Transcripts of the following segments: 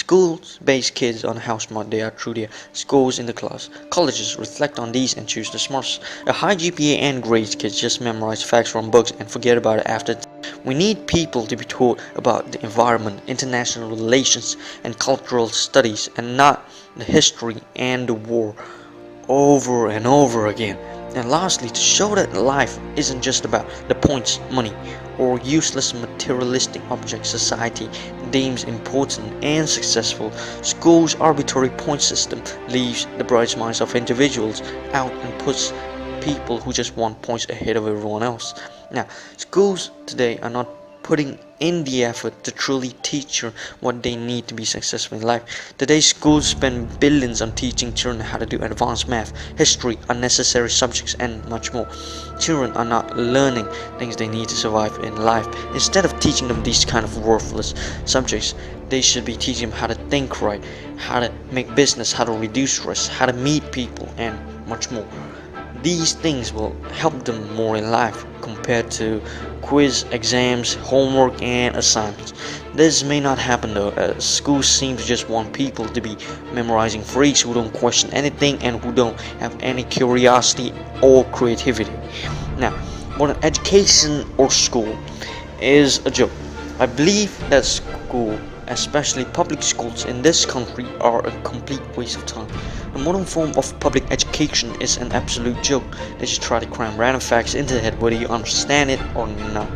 Schools base kids on how smart they are through their scores in the class. Colleges reflect on these and choose the smartest. A high GPA and grades kids just memorize facts from books and forget about it after. We need people to be taught about the environment, international relations, and cultural studies, and not the history and the war over and over again. And lastly, to show that life isn't just about the points, money, or useless materialistic objects society deems important and successful, school's arbitrary point system leaves the bright minds of individuals out and puts people who just want points ahead of everyone else. Now, schools today are not putting in the effort to truly teach children what they need to be successful in life. Today's schools spend billions on teaching children how to do advanced math, history, unnecessary subjects, and much more. Children are not learning things they need to survive in life. Instead of teaching them these kind of worthless subjects, they should be teaching them how to think right, how to make business, how to reduce stress, how to meet people, and much more. These things will help them more in life compared to quiz, exams, homework, and assignments. This may not happen though, as schools seem to just want people to be memorizing freaks who don't question anything and who don't have any curiosity or creativity. Now, modern education or school is a joke. I believe that school, especially public schools in this country, are a complete waste of time. The modern form of public education is an absolute joke. They just try to cram random facts into the head whether you understand it or not.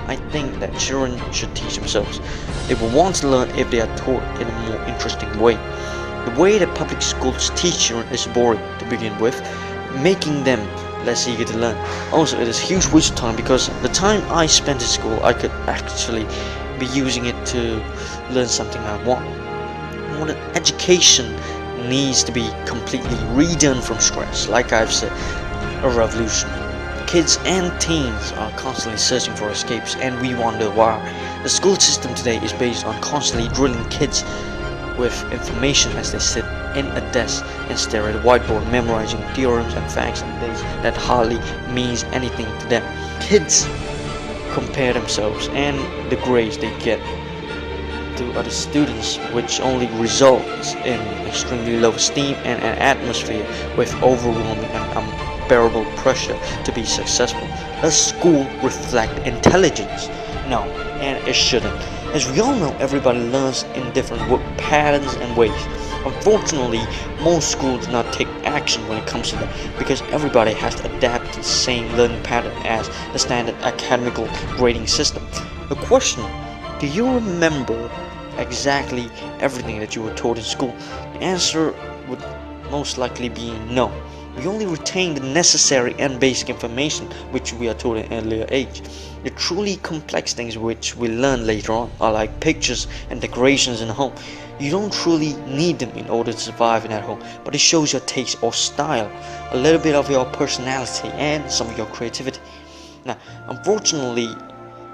I think that children should teach themselves. They will want to learn if they are taught in a more interesting way. The way that public schools teach children is boring to begin with, making them less eager to learn. Also, it is a huge waste of time because the time I spent in school, I could actually be using it to learn something I want. Modern education needs to be completely redone from scratch. Like I've said, a revolution. Kids and teens are constantly searching for escapes, and we wonder why. The school system today is based on constantly drilling kids with information as they sit in a desk and stare at a whiteboard, memorizing theorems and facts and things that hardly means anything to them. Kids compare themselves and the grades they get to other students, which only results in extremely low esteem and an atmosphere with overwhelming and unbearable pressure to be successful. Does school reflect intelligence? No, and it shouldn't. As we all know, everybody learns in different work patterns and ways. Unfortunately, most schools do not take action when it comes to that because everybody has to adapt to the same learning pattern as the standard academical grading system. The question: do you remember exactly everything that you were taught in school? The answer would most likely be no. We only retain the necessary and basic information which we are taught at an earlier age. The truly complex things which we learn later on are like pictures and decorations in a home. You don't truly need them in order to survive in that home, but it shows your taste or style, a little bit of your personality and some of your creativity. Now, unfortunately,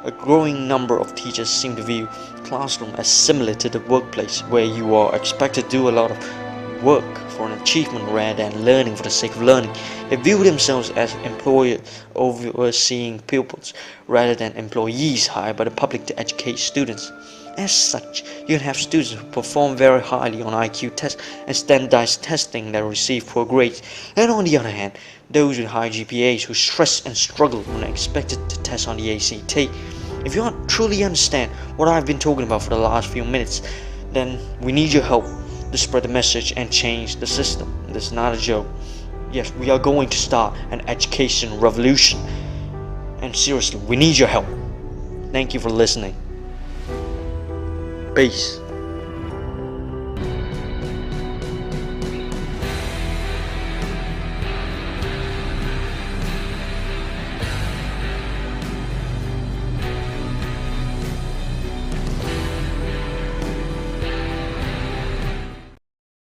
a growing number of teachers seem to view classroom as similar to the workplace, where you are expected to do a lot of work for an achievement rather than learning for the sake of learning. They view themselves as employers overseeing pupils rather than employees hired by the public to educate students. As such, you can have students who perform very highly on IQ tests and standardized testing that receive poor grades, and on the other hand, those with high GPAs who stress and struggle when expected to test on the ACT. If you don't truly understand what I've been talking about for the last few minutes, then we need your help to spread the message and change the system. This is not a joke. Yes, we are going to start an education revolution, and seriously, we need your help. Thank you for listening. Peace.